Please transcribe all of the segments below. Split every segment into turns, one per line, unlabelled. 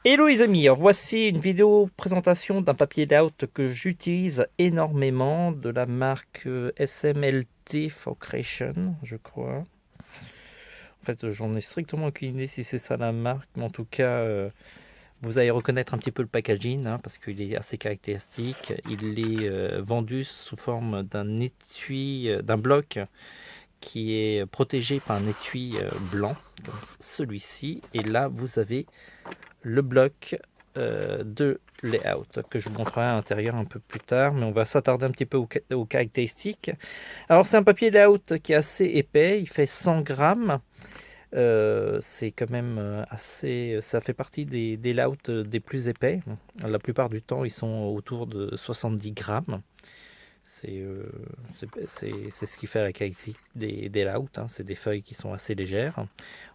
Hello les amis, alors voici une vidéo présentation d'un papier layout que j'utilise énormément de la marque SMLT for Creation, je crois. En fait, j'en ai strictement aucune idée si c'est ça la marque, mais en tout cas, vous allez reconnaître un petit peu le packaging parce qu'il est assez caractéristique. Il est vendu sous forme d'un étui, d'un bloc qui est protégé par un étui blanc, comme celui-ci. Et là, vous avez le bloc de layout que je vous montrerai à l'intérieur un peu plus tard, mais on va s'attarder un petit peu aux caractéristiques. Alors c'est un papier layout qui est assez épais, il fait 100 grammes. C'est quand même assez, ça fait partie des layouts des plus épais. La plupart du temps ils sont autour de 70 grammes. C'est ce qui fait la qualité des layouts, hein. C'est des feuilles qui sont assez légères.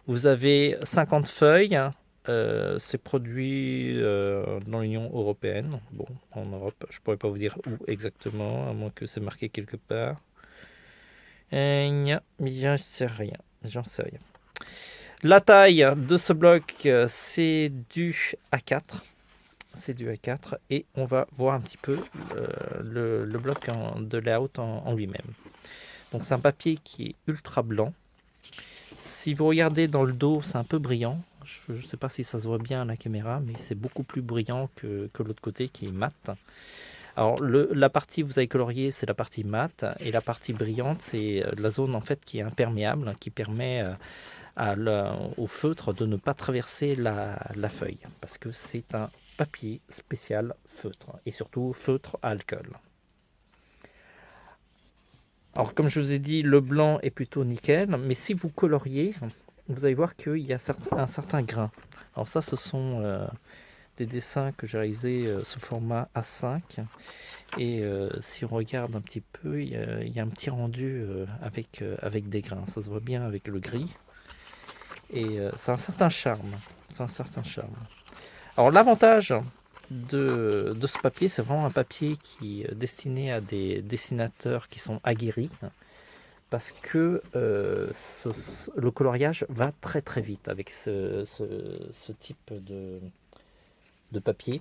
Vous avez 50 feuilles. C'est produit dans l'Union européenne. Bon, en Europe, je pourrais pas vous dire où exactement, à moins que c'est marqué quelque part. J'en sais rien. J'en sais rien. La taille de ce bloc, c'est du A4. C'est du A4 et on va voir un petit peu le bloc de layout en lui-même. Donc c'est un papier qui est ultra blanc. Si vous regardez dans le dos, c'est un peu brillant. Je ne sais pas si ça se voit bien à la caméra, mais c'est beaucoup plus brillant que l'autre côté qui est mat. Alors la partie que vous avez coloriée, c'est la partie mat, et la partie brillante, c'est la zone en fait qui est imperméable, qui permet au feutre de ne pas traverser la feuille, parce que c'est un papier spécial feutre, et surtout feutre à alcool. Alors comme je vous ai dit, le blanc est plutôt nickel, mais si vous coloriez, vous allez voir qu'il y a un certain grain. Alors ça, ce sont des dessins que j'ai réalisés sous format A5. Et si on regarde un petit peu, il y a un petit rendu avec des grains. Ça se voit bien avec le gris. Et c'est un certain charme. C'est un certain charme. Alors l'avantage de ce papier, c'est vraiment un papier qui est destiné à des dessinateurs qui sont aguerris, parce que le coloriage va très très vite avec ce type de papier.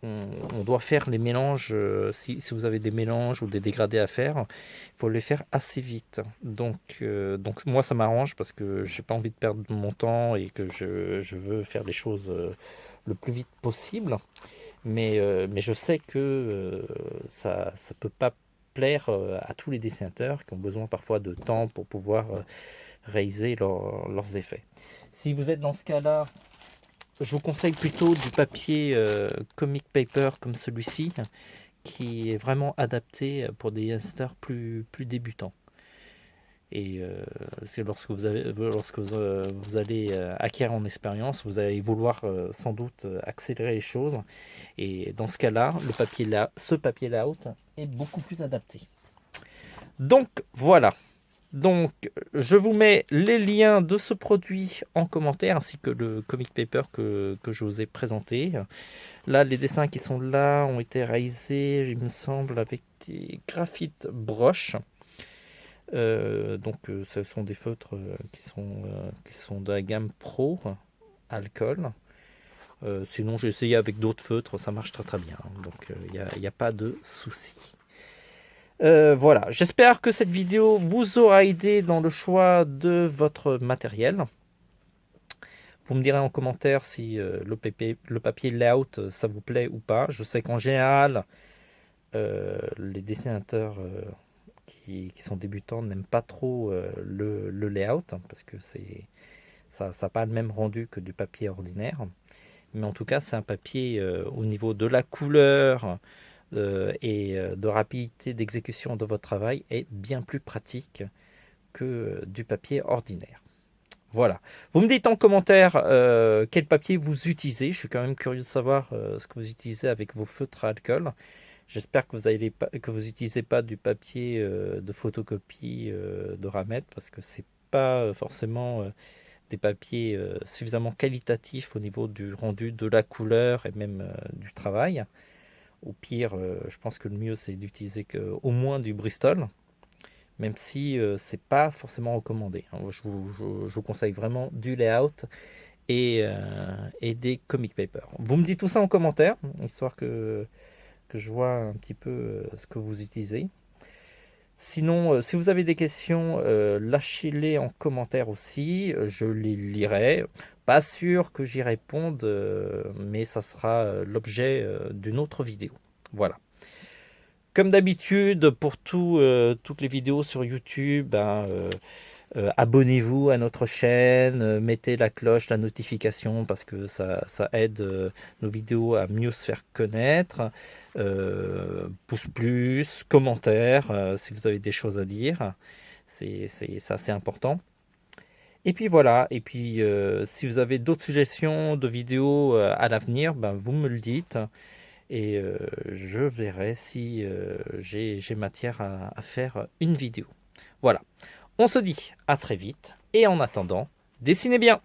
On doit faire les mélanges, si vous avez des mélanges ou des dégradés à faire, il faut les faire assez vite. Donc moi ça m'arrange parce que j'ai pas envie de perdre mon temps et que je veux faire les choses le plus vite possible. Mais je sais que ça ne peut pas plaire à tous les dessinateurs qui ont besoin parfois de temps pour pouvoir réaliser leurs effets. Si vous êtes dans ce cas-là, je vous conseille plutôt du papier comic paper comme celui-ci, qui est vraiment adapté pour des dessinateurs plus débutants. Et c'est lorsque vous allez acquérir en expérience, vous allez vouloir sans doute accélérer les choses. Et dans ce cas-là, ce papier layout est beaucoup plus adapté. Donc voilà. Donc je vous mets les liens de ce produit en commentaire ainsi que le comic paper que je vous ai présenté. Là, les dessins qui sont là ont été réalisés, il me semble, avec des graphites broches. Ce sont des feutres qui sont de la gamme Pro alcool. Sinon, j'ai essayé avec d'autres feutres, ça marche très très bien. Donc, il n'y a pas de souci. Voilà, j'espère que cette vidéo vous aura aidé dans le choix de votre matériel. Vous me direz en commentaire si le papier layout ça vous plaît ou pas. Je sais qu'en général, les dessinateurs qui sont débutants n'aiment pas trop le layout parce que ça n'a pas le même rendu que du papier ordinaire. Mais en tout cas, c'est un papier au niveau de la couleur et de rapidité d'exécution de votre travail est bien plus pratique que du papier ordinaire. Voilà. Vous me dites en commentaire quel papier vous utilisez. Je suis quand même curieux de savoir ce que vous utilisez avec vos feutres à alcool. J'espère que vous n'utilisez pas du papier de photocopie de Ramet parce que c'est pas forcément des papiers suffisamment qualitatifs au niveau du rendu de la couleur et même du travail. Au pire, je pense que le mieux c'est d'utiliser au moins du Bristol, même si c'est pas forcément recommandé. Je vous conseille vraiment du layout et des comic papers. Vous me dites tout ça en commentaire, histoire que je vois un petit peu ce que vous utilisez. Sinon, si vous avez des questions, lâchez-les en commentaire aussi, je les lirai. Pas sûr que j'y réponde, mais ça sera l'objet d'une autre vidéo. Voilà. Comme d'habitude, pour toutes les vidéos sur YouTube, abonnez-vous à notre chaîne, mettez la cloche, la notification, parce que ça aide nos vidéos à mieux se faire connaître. Pouce plus, commentaires, si vous avez des choses à dire. C'est assez important. Et puis voilà, et puis si vous avez d'autres suggestions de vidéos à l'avenir, vous me le dites. Et je verrai si j'ai matière à faire une vidéo. Voilà. On se dit à très vite. Et en attendant, dessinez bien!